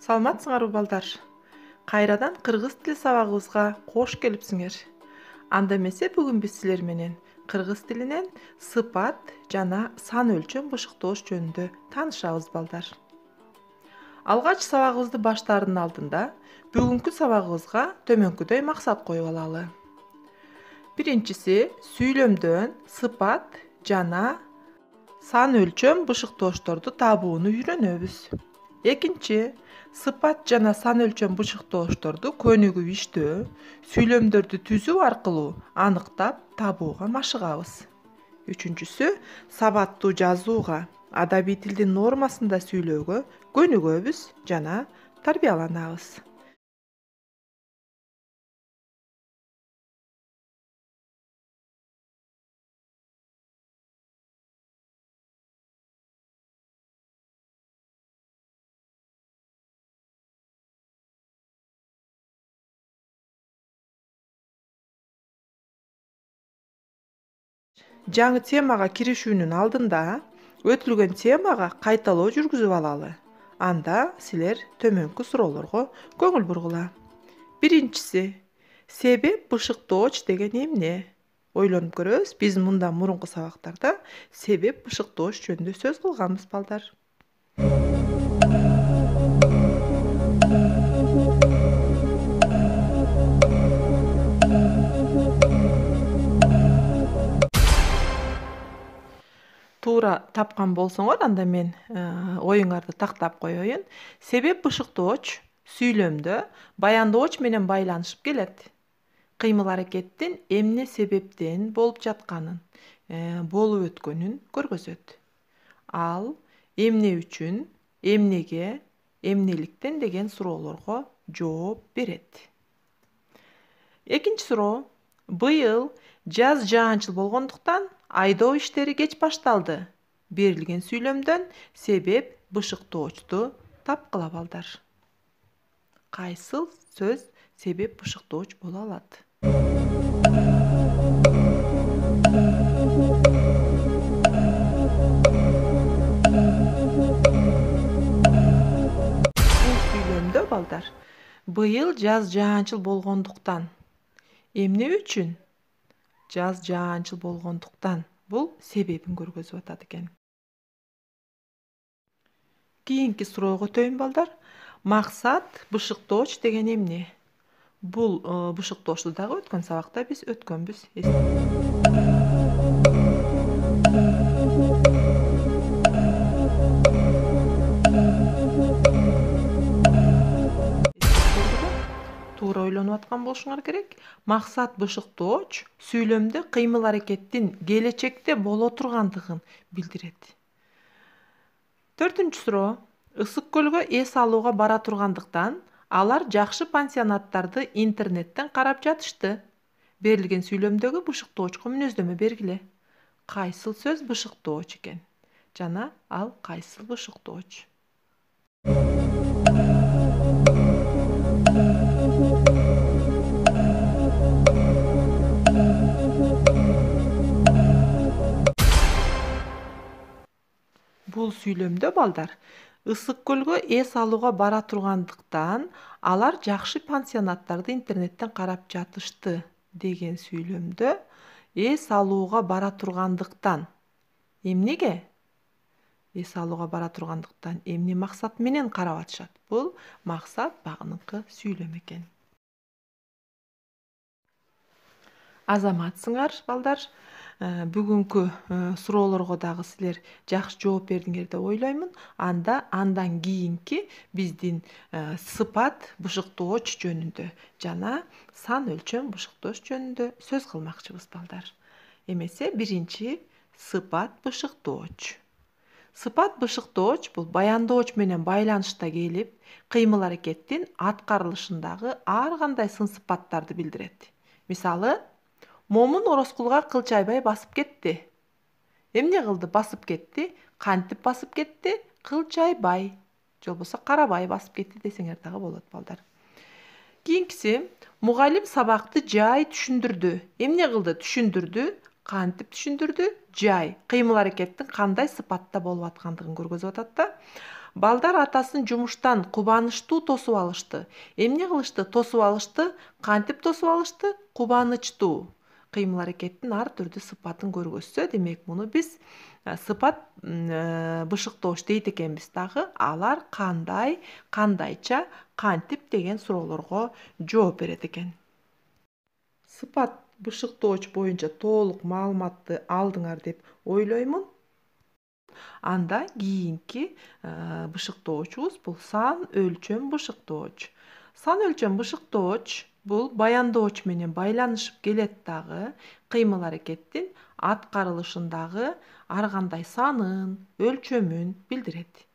Саламатсыңарбы балдар? Кайрадан кыргыз тили сабагыбызга кош келипсиңер. Анда эмесе бүгүн биз силер менен кыргыз тилинен сыпат жана сан өлчөм бышыктоош жөнүндө таанышабыз балдар. Алгач сабагыбызды баштаардын алдында бүгүнкү сабагыбызга төмөнкүдөй максат коюп алалы. Биринчиси сүйлөмдөн сыпат жана сан өлчөм бышыктоошторду табууну үйрөнөбүз. Экинчи, сыпат жана сан өлчөм бышыктоошторду көнүгүп иштөө, сүйлөмдөрдү түзүү аркылуу аныктап табууга машыгабыз. Үчүнчүсү, сабаттуу жазууга, адабий тилдин нормасында сүйлөөгө көнүгөбүз жана тарбияланабыз. Жаңы темага киришүүнүн алдында өтүлгөн темага кайталоо жүргүзүп алалы. Анда силер төмөнкү суроолорго көңүл бургула. Биринчиси, себеп бышыктооч деген эмне? Ойлонуп көрөбүз. Биз мындан мурунку сабактарда себеп бышыктооч жөнүндө сөз кылганбыз балдар. Туура тапкан болсоңор, анда мен оюңарды тактап коеюн. Себеп бышыктооч сүйлөмдө баяндооч менен байланышып келет. Кыймыл аракеттин эмне себептен болуп жатканын, болуп өткөнүн көргөзөт. Ал эмне үчүн, эмнеге, эмнеликтен деген суроолорго жооп берет. Экинчи суроо. Быйыл жаз жаанчыл болгондуктан айдоо иштери кеч башталды. Берилген сүйлөмдөн себеп бышыктоочту тапкыла балдар. Кайсыл сөз себеп бышыктооч боло алат? Бул сүйлөмдө балдар, быйыл жаз жаанчыл болгондуктан. Эмне үчүн? Жаз жаанчыл болгондуктан. Бул себебин көргөзүп атат экен. Кийинки суроого өтөйүн балдар. Максат бышыктооч деген эмне? Бул бышыктоошту дагы өткөн сабакта биз өткөнбүз. Туура ойлонуп аткан болушуңар керек. Максат бышыктооч сүйлөмдө кыймыл аракеттин келечекте боло тургандыгын билдирет. Төртүнчү суроо. Ысык көлгө эс алууга бара тургандыктан алар жакшы пансионаттарды интернеттен карап жатышты. Берилген сүйлөмдөгү бышыктоочко мүнөздөмө бергиле. Кайсыл сөз бышыктооч экен? Жана ал кайсыл бышыктооч? Бул сүйлөмдө балдар, ысык көлгө эс алууга бара тургандыктан алар жакшы пансионаттарды интернеттен карап жатышты деген сүйлөмдө эс алууга бара тургандыктан. Эмнеге? Эс алууга бара тургандыктан эмне максат менен карап атышат? Бул максат багыныкы сүйлөм экен. Азаматсыңар балдар. Бүгүнкү суроолорго дагы силер жакшы жооп бердиңер деп ойлоймун. Андан кийинки биздин сыпат бышыктооч жөнүндө жана сан өлчөм бышыктооч жөнүндө сөз кылмакчыбыз балдар. Эмесе биринчи сыпат бышыктооч. Сыпат бышыктооч бул баяндооч менен байланышта келип, кыймыл аракеттин аткарылышындагы ар кандай сын сыпаттарды билдирет. Мисалы, Момун Ороскулга кылчайбай басып кетти. Эмне кылды басып кетти? Кантип басып кетти? Кылчайбай. Же болбосо Карабай басып кетти десеңер дагы болот балдар. Кийинкиси, мугалим сабакты жай түшүндүрдү. Эмне кылды? Түшүндүрдү. Кантип түшүндүрдү? Жай. Кыймыл аракеттин кандай сыпатта болуп аткандыгын көргөзүп атат да. Балдар атасын жумуштан кубанычтуу тосуп алышты. Эмне кылышты? Тосуп алышты. Кантип тосуп алышты? Кубанычтуу. Кыймыл аракеттин ар түрдүү сыпатын көргөзсө, демек муну биз сыпат бышыктооч дейт экенбиз дагы. Алар кандай, кандайча, кантип деген суроолорго жооп берет экен. Сыпат бышыктооч боюнча толук маалыматты алдыңар деп ойлоймун. Анда кийинки бышыктоочубуз бул сан өлчөм бышыктооч. Сан өлчөм бышыктооч бул баяндооч менен байланышып келет дагы, кыймыл аракеттин аткарылышындагы ар кандай санын, өлчөмүн билдирет.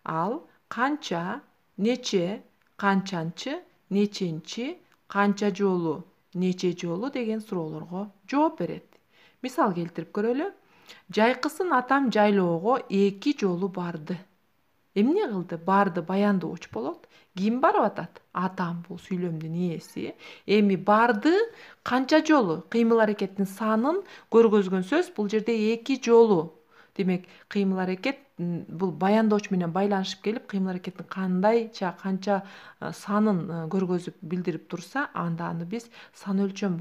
Ал канча, нече, канчанчы, неченчи, канча жолу, нече жолу деген суроолорго жооп берет. Мисал келтирип көрөлү. Жайкысын атам жайлоого 2 жолу барды. Эмне кылды? Барды баяндооч болот. Ким барып атат? Атам бул сүйлөмдүн ээси. Эми барды канча жолу? Кыймыл аракеттин санын көргөзгөн сөз бул жерде 2 жолу. Демек, кыймыл аракет бул баяндооч менен байланышып келип, кыймыл аракеттин кандайча, канча санын көргөзүп билдирип турса, анда аны биз сан өлчөм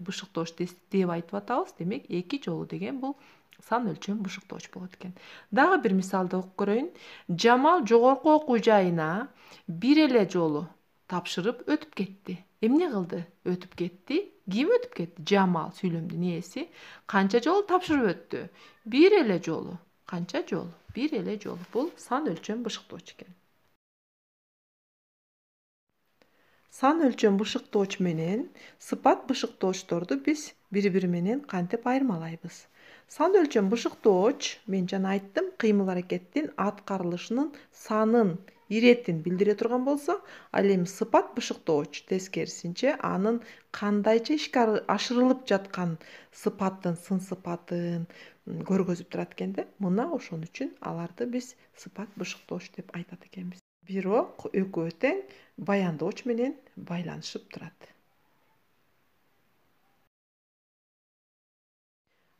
бышыктооч деп айтып атабыз. Демек, 2 жолу деген бул сан өлчөм бышыктооч болот экен. Дагы бир мисалды окуп көрөйүн. Жамал жогорку окуу жайына бир эле жолу тапшырып өтүп кетти. Эмне кылды? Өтүп кетти. Ким өтүп кетти? Жамал, сүйлөмдүн ээси. Канча жолу тапшырып өттү? Бир эле жолу. Канча жолу? Бир эле жолу. Бул сан өлчөм бышыктооч экен. Сан өлчөм бышыктооч менен сыпат бышыктоочторду биз бири-бири менен кантип айырмалайбыз? Сан өлчөм бышыктооч, мен жана айттым, кыймыл аракеттин аткарылышынын санын, иретин билдире турган болсо, ал эми сыпат бышыктооч тескерисинче анын кандайча ишке ашырылып жаткан сыпатын, сын сыпатын көргөзүп турат экен да. Мына ошон үчүн аларды биз сыпат бышыктооч деп айтат экенбиз. Бирок экөө тең баяндооч менен байланышып турат.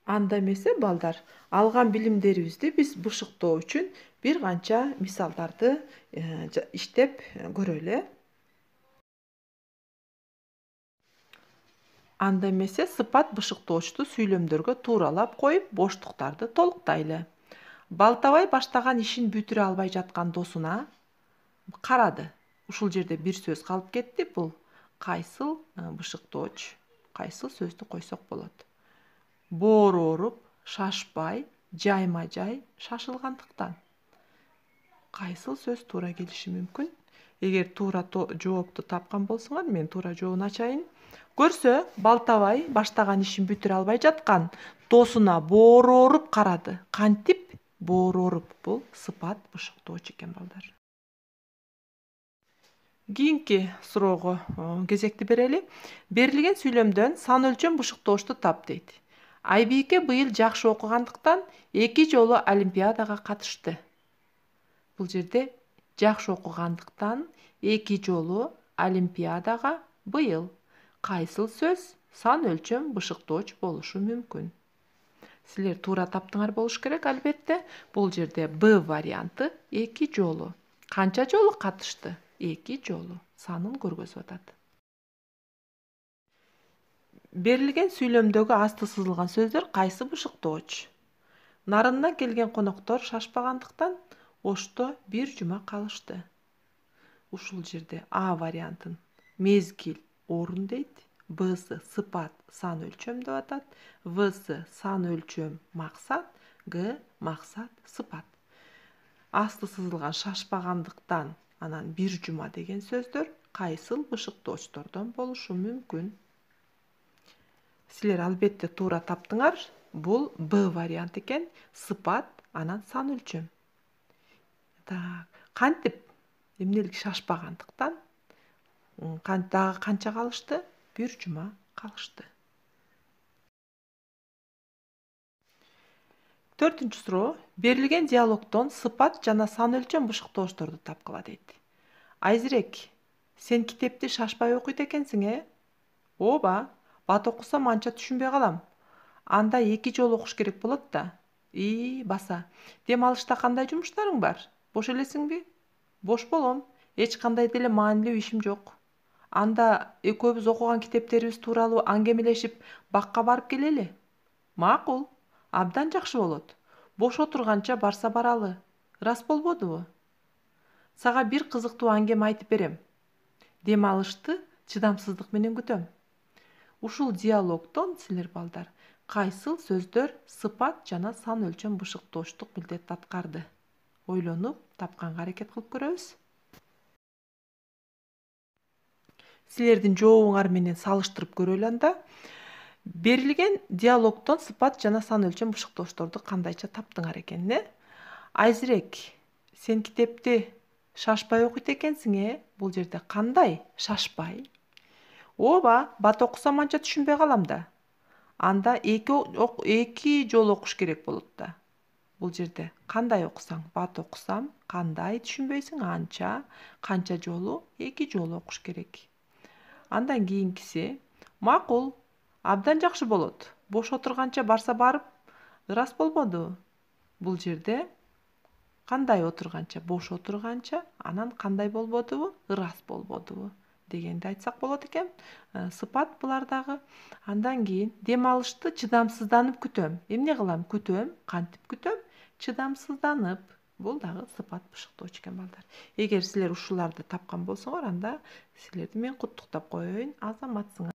Анда эмесе балдар, алган билимдерибизди биз бышыктоо үчүн бир канча мисалдарды иштеп көрөлү. Анда эмесе сыпат бышыктоочту сүйлөмдөргө тууралап коюп, боштуктарды толуктайлы. Балтабай баштаган ишин бүтүрө албай жаткан досуна карады. Ушул жерде бир сөз калып кетти. Бул кайсыл бышыктооч, кайсыл сөздү койсок болот? Боору ооруп, шашпай, жайма-жай шашылгандыктан. Кайсыл сөз туура келиши мүмкүн? Эгер туура жоопту тапкан болсоңор, мен туура жообун ачайын. Көрсө, Балтабай баштаган ишин бүтүрө албай жаткан досуна боору ооруп карады. Кантип? Боору ооруп. Бул сыпат бышыктооч экен, балдар. Кийинки суроого кезекти берели. Берилген сүйлөмдөн сан өлчөм бышыктоочту тап дейт. Айбийке быйыл жакшы окугандыктан 2 жолу олимпиадага катышты. Бул жерде жакшы окугандыктан 2 жолу олимпиадага быйыл. Кайсыл сөз сан өлчөм бышыктооч болушу мүмкүн? Силер туура таптыңар болуш керек, албетте. Бул жерде Б варианты 2 жолу. Канча жолу катышты? 2 жолу. Санын көргөзүп атат. Берилген сүйлөмдөгү асты сызылган сөздөр кайсы бышыктооч? Нарындан келген коноктор шашпагандыктан ошто бир жума калышты. Ушул жерде А вариантын мезгил орун дейт. Б'сы сыпат сан өлчөм деп атат. В'сы сан өлчөм максат. Г максат сыпат. Асты сызылган шашпагандыктан анан бир жума деген сөздөр кайсыл бышыктоочтордон болушу мүмкүн? Силер албетте туура таптыңар. Бул Б вариант экен. Сыпат анан сан өлчөм. Кантип? Эмнелик шашпагандыктан дагы канча калышты? Бир жума калышты. 4-үнчү суроо. Берилген диалогдон сыпат жана сан өлчөм бышыктоочторду тапкыла дейт. Айзирек, сен китепти шашпай окуйт экенсиң, Ооба, бат окусам анча түшүнбөй калам. Анда 2 жолу окуш керек болот да. Баса. Дем алышта кандай жумуштарың бар? Бош элесиңби? Бош болом. Эч кандай деле маанилүү ишим жок. Анда экөөбүз окуган китептерибиз тууралуу аңгемелешип, бакка барып келели. Макул. Абдан жакшы болот. Бош отурганча барса баралы. Ырас болбодубу? Сага бир кызыктуу аңгеме айтып берем. Дем алышты чыдамсыздык менен күтөм. Ушул диалогдон силер балдар кайсыл сөздөр сыпат жана сан өлчөм бышыктооштук милдет аткарды? Ойлонуп, тапканга аракет кылып көрөбүз. Силердин жообуңар менен салыштырып көрөлү анда. Берилген диалогдон сыпат жана сан өлчөм бышыктоошторду кандайча таптыңар экен, Айзирек, сен китепти шашпай окуйт экенсиң, Бул жерде кандай шашпай? Ооба, бат окусам анча түшүнбөй калам да. Анда эки жолу окуш керек болот да. Бул жерде кандай окусаң, бат окусам, кандай түшүнбөйсүң, анча, канча жолу, эки жолу окуш керек. Андан кийинкиси, макул, абдан жакшы болот. Бош отурганча барса барып, ырас болбодубу? Бул жерде кандай отурганча, бош отурганча, анан кандай болбодубу? Ырас болбодубу? Дегенди айтсак болот экен. Сыпат булардагы. Андан кийин дем алышты чыдамсызданып күтөм. Эмне кылам? Күтөм, кантип күтөм? Чыдамсызданып. Бул дагы сыпат бышыктоочу экен балдар. Эгер силер ушуларды тапкан болсоңор, анда силерди мен куттуктап коеюн, азаматсыңар.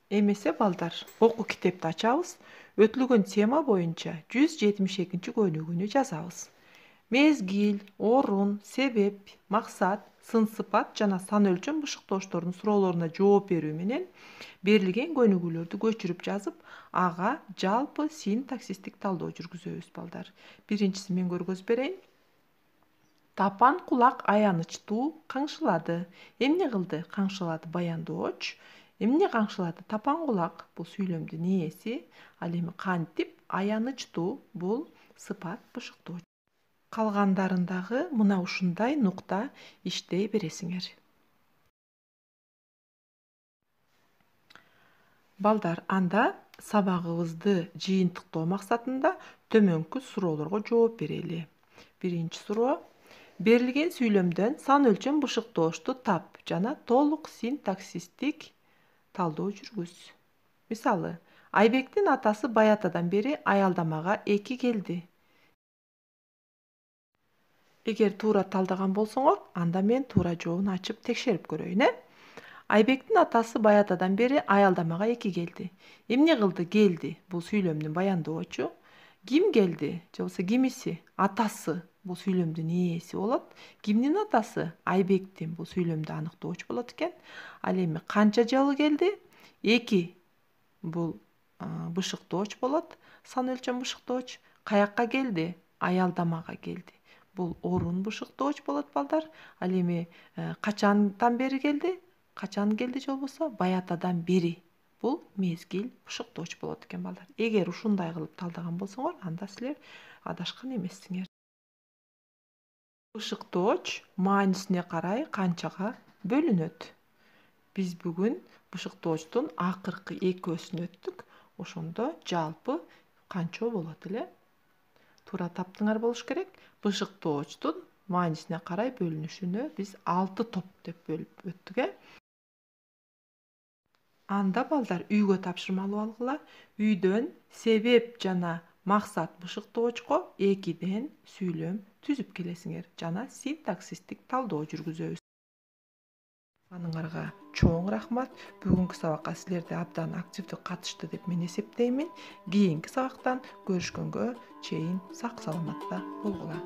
Эмесе балдар, окуу китепти ачабыз. Өтүлгөн тема боюнча 172 көнүгүүнү жазабыз. Мезгил, орун, себеп, максат, сын сыпат жана сан өлчөм бышыктооштордун суроолоруна жооп берүү менен берилген көнүгүүлөрдү көчүрүп жазып, ага жалпы синтаксистик талдоо жүргүзөбүз балдар. Биринчиси мен көргөзүп берейин. Тапан кулак аянычтуу каңшылады. Эмне кылды? Каңшылады баяндооч. Эмне каңшылады? Тапан кулак бул сүйлөмдүн ээси. Ал эми кантип? Аянычтуу бул сыпат бышыктоочу. Калгандарындагы мына ушундай нукта иштей бересиңер. Балдар, анда сабагыбызды жыйынтыктоо максатында төмөнкү суроолорго жооп берели. Биринчи суроо. Берилген сүйлөмдөн сан өлчөм бышыктоошту тап жана толук синтаксистик талдоо жүргүз. Мисалы, Айбектин атасы баятадан бери аялдамага 2 келди. Эгер туура талдаган болсоңор, анда мен туура жообун ачып текшерип көрөйүн, Айбектин атасы баятадан бери аялдамага 2 келди. Эмне кылды? Келди. Бул сүйлөмдүн баяндоочу. Ким келди? Же болбосо кимиси? Атасы. Бул сүйлөмдүн ээси болот. Кимдин атасы? Айбектин. Бул сүйлөмдү аныктоочу болот экен. Ал эми канча жолу келди? 2. Бул бышыктооч болот. Сан өлчөм бышыктооч. Каякка келди? Аялдамага келди. Бул орун бышыктооч болот балдар. Ал эми качандан бери келди? Качан келди же болбосо баятадан бери. Бул мезгил бышыктооч болот экен балдар. Эгер ушундай кылып талдаган болсоңор, анда силер адашкан эмессиңер. Бышыктооч маанисине карай канчага бөлүнөт? Биз бүгүн бышыктоочтун акыркы экөөсүн өттүк. Ошондо жалпы канча болот эле? Туура таптыңар болуш керек. Бышыктоочтун маанисине карай бөлүнүшүнө биз 6 топ деп бөлүп өттүк, Анда балдар үйгө тапшырмалуу алгыла. Үйдөн себеп жана максат бышыктоочко 2ден сүйлөм түзүп келесиңер жана синтаксистик талдоо жүргүзөбүз. Аныңарга чоң рахмат. Бүгүнкү сабакка силерде абдан активдүү катышты деп мен эсептеймин. Кийинки сабактан көрүшкөнгө чейин сак саламатта болгула.